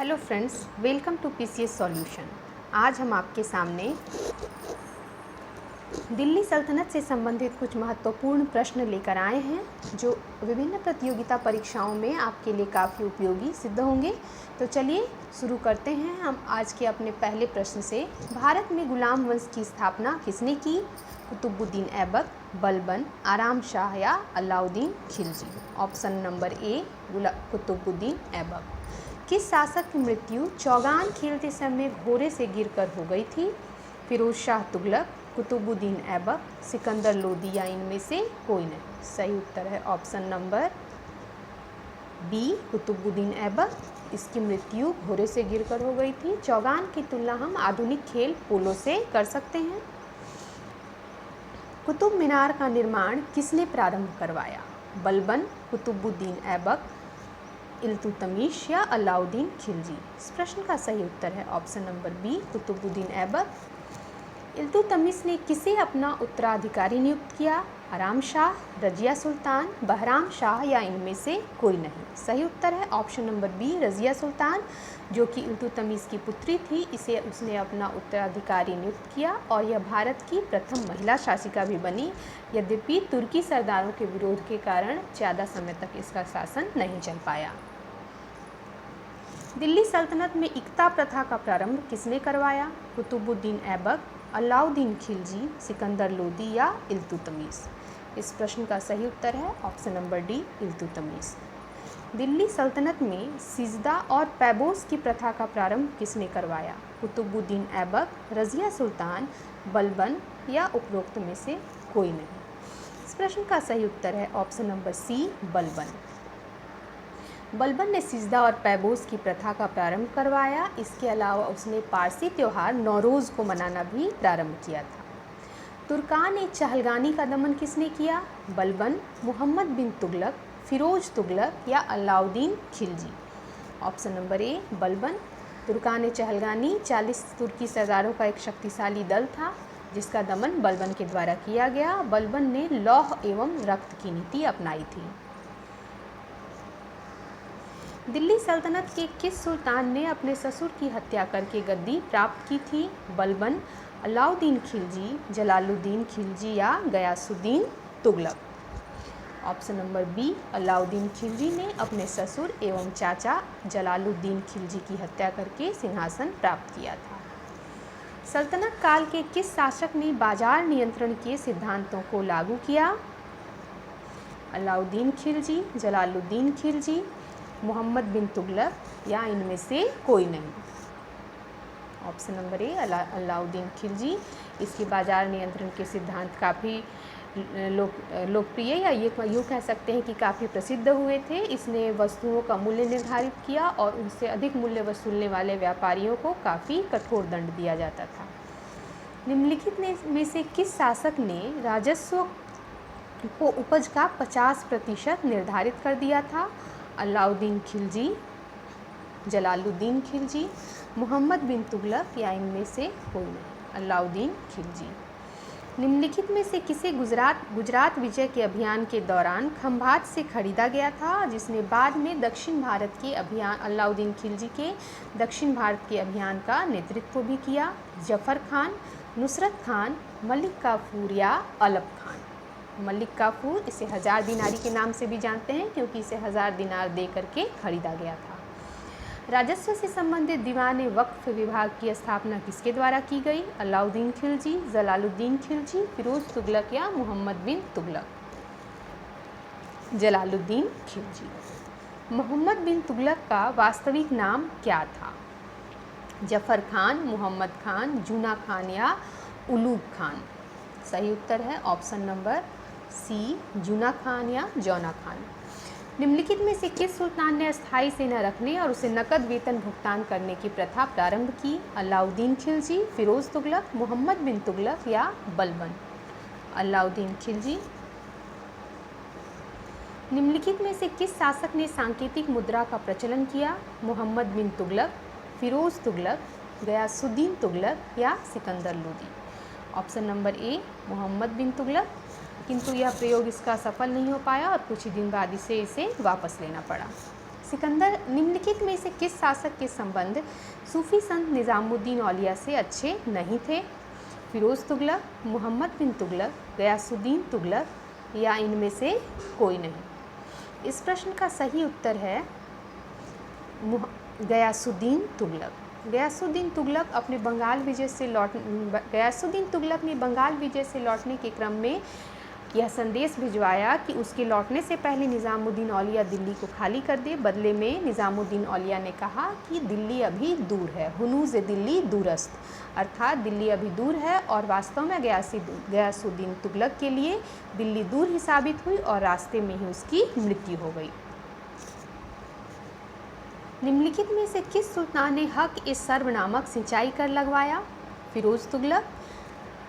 Hello friends, welcome to PCS solution. आज हम आपके सामने दिल्ली सल्तनत से संबंधित कुछ महत्वपूर्ण प्रश्न लेकर आए हैं जो विभिन्न प्रतियोगिता परीक्षाओं में आपके लिए काफ़ी उपयोगी सिद्ध होंगे। तो चलिए शुरू करते हैं हम आज के अपने पहले प्रश्न से। भारत में गुलाम वंश की स्थापना किसने की? कुतुबुद्दीन ऐबक, बलबन, आराम शाह या Alauddin Khilji. Option number A Qutubuddin Aibak. किस शासक की मृत्यु चौगान खेलते समय घोड़े से गिरकर हो गई थी? फिरोज शाह तुगलक, कुतुबुद्दीन ऐबक, सिकंदर लोदी या इनमें से कोई नहीं। सही उत्तर है option number B Qutubuddin Aibak. इसकी मृत्यु घोड़े से गिरकर हो गई थी। चौगान की तुलना हम आधुनिक खेल पोलो से कर सकते हैं। कुतुब मीनार का निर्माण किसने प्रारंभ करवाया? बलबन, कुतुबुद्दीन ऐबक, इल्तुतमिश या अलाउद्दीन खिलजी। इस प्रश्न का सही उत्तर है option number B Qutubuddin Aibak. Iltutmish ने किसे अपना उत्तराधिकारी नियुक्त किया? आराम शाह, रजिया सुल्तान, बहराम शाह या इनमें से कोई नहीं। सही उत्तर है option number B Razia Sultan, जो कि इल्तुतमिश की पुत्री थी। इसे उसने अपना उत्तराधिकारी नियुक्त किया और यह भारत की प्रथम महिला शासिका भी बनी। यद्यपि तुर्की सरदारों के विरोध के कारण ज़्यादा समय तक इसका शासन नहीं चल पाया। दिल्ली सल्तनत में इक्ता प्रथा का प्रारंभ किसने करवाया? कुतुबुद्दीन ऐबक, अलाउद्दीन खिलजी, सिकंदर लोदी या इल्तुतमिश। इस प्रश्न का सही उत्तर है option number D Iltutmish. Delhi सल्तनत में सिजदा और पैबोस की प्रथा का प्रारंभ किसने करवाया? कुतुबुद्दीन ऐबक, रजिया सुल्तान, बलबन या उपरोक्त में से कोई नहीं। इस प्रश्न का सही उत्तर है option number C Balban. Balban ने सिजदा और पैबोस की प्रथा का प्रारंभ करवाया। इसके अलावा उसने पारसी त्यौहार नौरोज़ को मनाना भी प्रारंभ किया था। तुर्कान चहलगानी का दमन किसने किया? बलबन, मोहम्मद बिन तुगलक, फिरोज तुगलक या अलाउद्दीन खिलजी। ऑप्शन नंबर ए बलबन। तुर्कान चहलगानी 40 तुर्की सरदारों का एक शक्तिशाली दल था जिसका दमन बलबन के द्वारा किया गया। बलबन ने लौह एवं रक्त की नीति अपनाई थी। दिल्ली सल्तनत के किस सुल्तान ने अपने ससुर की हत्या करके गद्दी प्राप्त की थी? बलबन, अलाउद्दीन खिलजी, जलालुद्दीन खिलजी या Ghiyasuddin Tughlaq. Option number B Alauddin Khilji ने अपने ससुर एवं चाचा जलालुद्दीन खिलजी की हत्या करके सिंहासन प्राप्त किया था। सल्तनत काल के किस शासक ने बाजार नियंत्रण के सिद्धांतों को लागू किया? अलाउद्दीन खिलजी, जलालुद्दीन खिलजी, मोहम्मद बिन तुगलक या इनमें से कोई नहीं। ऑप्शन नंबर ए अलाउद्दीन खिलजी। इसके बाजार नियंत्रण के सिद्धांत काफ़ी लोकप्रिय या ये यूँ कह सकते हैं कि काफ़ी प्रसिद्ध हुए थे। इसने वस्तुओं का मूल्य निर्धारित किया और उनसे अधिक मूल्य वसूलने वाले व्यापारियों को काफ़ी कठोर दंड दिया जाता था। निम्नलिखित में से किस शासक ने राजस्व को उपज का 50% निर्धारित कर दिया था? अलाउद्दीन खिलजी, जलालुद्दीन खिलजी, मोहम्मद बिन तुगलक या इनमें से कोई नहीं। अलाउद्दीन खिलजी। निम्नलिखित में से किसे गुजरात विजय के अभियान के दौरान खंभात से खरीदा गया था जिसने बाद में दक्षिण भारत के अभियान अलाउद्दीन खिलजी के दक्षिण भारत के अभियान का नेतृत्व भी किया? जफर खान, नुसरत खान, मलिक काफूर या अलप खान। मलिक काफूर, इसे 1000 दिनारी के नाम से भी जानते हैं क्योंकि इसे 1000 दिनार दे करके खरीदा गया था। राजस्व से संबंधित दीवान वक्फ विभाग की स्थापना किसके द्वारा की गई? अलाउद्दीन खिलजी, जलालुद्दीन खिलजी, फिरोज तुगलक या मोहम्मद बिन तुगलक। जलालुद्दीन खिलजी। मोहम्मद बिन तुगलक का वास्तविक नाम क्या था? जफर खान, मोहम्मद खान, जूना खान या उलूग खान। सही उत्तर है ऑप्शन नंबर सी जूना खान या जौना खान। निम्नलिखित में से किस सुल्तान ने अस्थायी सेना रखने और उसे नकद वेतन भुगतान करने की प्रथा प्रारंभ की? अलाउद्दीन खिलजी, फिरोज तुगलक, मोहम्मद बिन तुगलक या बलबन। अलाउद्दीन खिलजी। निम्नलिखित में से किस शासक ने सांकेतिक मुद्रा का प्रचलन किया? मोहम्मद बिन तुगलक, फिरोज तुगलक, गयासुद्दीन तुगलक या Sikandar Lodi. Option number A Muhammad bin Tughlaq, किंतु यह प्रयोग इसका सफल नहीं हो पाया और कुछ ही दिन बाद इसे वापस लेना पड़ा। सिकंदर निम्नलिखित में से किस शासक के संबंध सूफी संत निज़ामुद्दीन औलिया से अच्छे नहीं थे? फिरोज़ तुगलक, मोहम्मद बिन तुगलक, गयासुद्दीन तुगलक या इनमें से कोई नहीं? इस प्रश्न का सही उत्तर है गयासुद्दीन तुगलक। गयासुद्दीन तुगलक ने बंगाल विजय से लौटने के क्रम में यह संदेश भिजवाया कि उसके लौटने से पहले निज़ामुद्दीन औलिया दिल्ली को खाली कर दे। बदले में निज़ामुद्दीन औलिया ने कहा कि दिल्ली अभी दूर है, हुनूज़ दिल्ली दूरस्त, अर्थात दिल्ली अभी दूर है। और वास्तव में गयासुद्दीन तुगलक के लिए दिल्ली दूर ही साबित हुई और रास्ते में ही उसकी मृत्यु हो गई। निम्नलिखित में से किस सुल्तान ने हक ए सर्व नामक सिंचाई कर लगवाया? फिरोज़ तुगलक,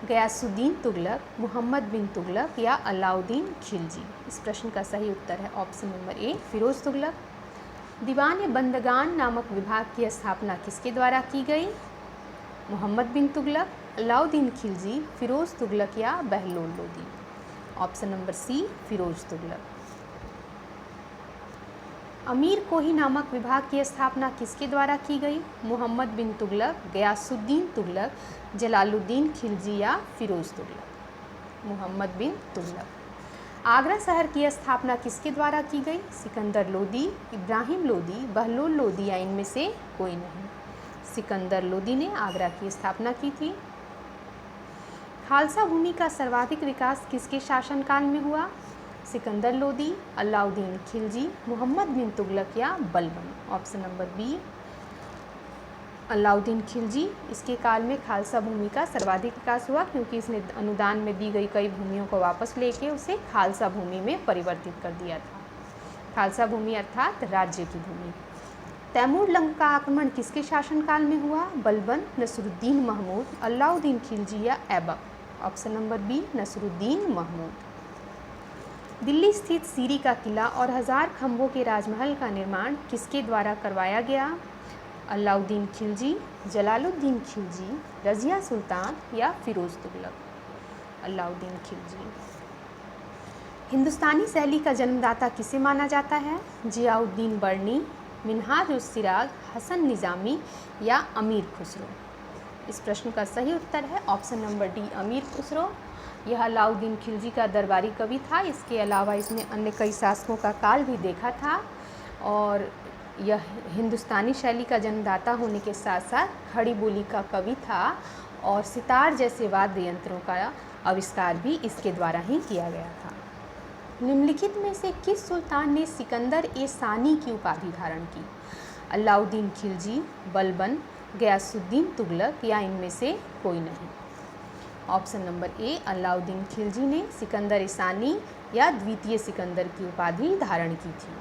गयासुद्दीन तुगलक, मोहम्मद बिन तुगलक या अलाउद्दीन खिलजी? इस प्रश्न का सही उत्तर है option number A, Firoz Tughlaq. दीवान बंदगान नामक विभाग की स्थापना किसके द्वारा की गई? मोहम्मद बिन तुगलक, अलाउद्दीन खिलजी, फिरोज़ तुगलक या Bahlol Lodi? Option number C, Firoz Tughlaq. Amir Kohi नामक विभाग की स्थापना किसके द्वारा की गई? मोहम्मद बिन तुगलक, गयासुद्दीन तुगलक, जलालुद्दीन खिलजी या फिरोज़ तुगलक? मोहम्मद बिन तुगलक। आगरा शहर की स्थापना किसके द्वारा की गई? सिकंदर लोदी, इब्राहिम लोदी, बहलोल लोदी या इनमें से कोई नहीं? सिकंदर लोदी ने आगरा की स्थापना की थी। खालसा भूमि का सर्वाधिक विकास किसके शासनकाल में हुआ? सिकंदर लोदी, अलाउद्दीन खिलजी, मोहम्मद बिन तुगलक या Balban? Option number B, Alauddin Khilji. इसके काल में खालसा भूमि का सर्वाधिक विकास हुआ क्योंकि इसने अनुदान में दी गई कई भूमियों को वापस लेके उसे खालसा भूमि में परिवर्तित कर दिया था। खालसा भूमि अर्थात राज्य की भूमि। तैमूर लंग का आक्रमण किसके शासनकाल में हुआ? बलबन, नसरुद्दीन महमूद, अलाउद्दीन खिलजी या Aibak? Option number B, Nasiruddin Mahmud. Delhi स्थित सीरी का किला और 1000 खंभों के राजमहल का निर्माण किसके द्वारा करवाया गया? अलाउद्दीन खिलजी, जलालुद्दीन खिलजी, रज़िया सुल्तान या फिरोज़ तुगलक? अलाउद्दीन खिलजी। हिंदुस्तानी शैली का जन्मदाता किसे माना जाता है? जियाउद्दीन बर्नी, मिन्हाज उस सिराज, हसन निज़ामी या अमीर खुसरो? इस प्रश्न का सही उत्तर है ऑप्शन नंबर डी, अमीर खुसरो। यह अलाउद्दीन खिलजी का दरबारी कवि था। इसके अलावा इसने अन्य कई शासकों का काल भी देखा था और यह हिंदुस्तानी शैली का जन्मदाता होने के साथ साथ खड़ी बोली का कवि था और सितार जैसे वाद्य यंत्रों का आविष्कार भी इसके द्वारा ही किया गया था। निम्नलिखित में से किस सुल्तान ने सिकंदर ए सानी की उपाधि धारण की? अलाउद्दीन खिलजी, बलबन, गयासुद्दीन तुगलक या इनमें से कोई नहीं? ऑप्शन नंबर ए, अलाउद्दीन खिलजी ने सिकंदर ए सानी या द्वितीय सिकंदर की उपाधि धारण की थी।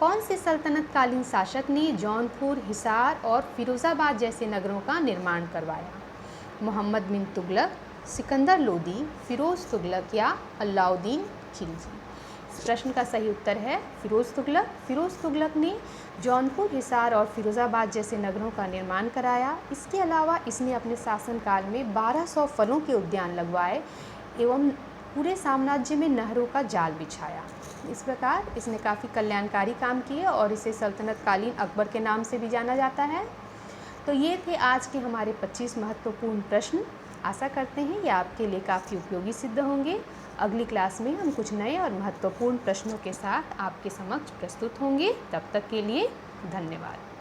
कौन से सल्तनतकालीन शासक ने जौनपुर, हिसार और फिरोज़ाबाद जैसे नगरों का निर्माण करवाया? मोहम्मद बिन तुगलक, सिकंदर लोदी, फिरोज़ तुगलक या अलाउद्दीन खिलजी? इस प्रश्न का सही उत्तर है फिरोज़ तुगलक। फिरोज़ तुगलक ने जौनपुर, हिसार और फिरोज़ाबाद जैसे नगरों का निर्माण कराया। इसके अलावा इसने अपने शासनकाल में 1200 फलों के उद्यान लगवाए एवं पूरे साम्राज्य में नहरों का जाल बिछाया। इस प्रकार इसने काफ़ी कल्याणकारी काम किए और इसे सल्तनतकालीन अकबर के नाम से भी जाना जाता है। तो ये थे आज के हमारे 25 महत्वपूर्ण प्रश्न। आशा करते हैं ये आपके लिए काफ़ी उपयोगी सिद्ध होंगे। अगली क्लास में हम कुछ नए और महत्वपूर्ण प्रश्नों के साथ आपके समक्ष प्रस्तुत होंगे। तब तक के लिए धन्यवाद।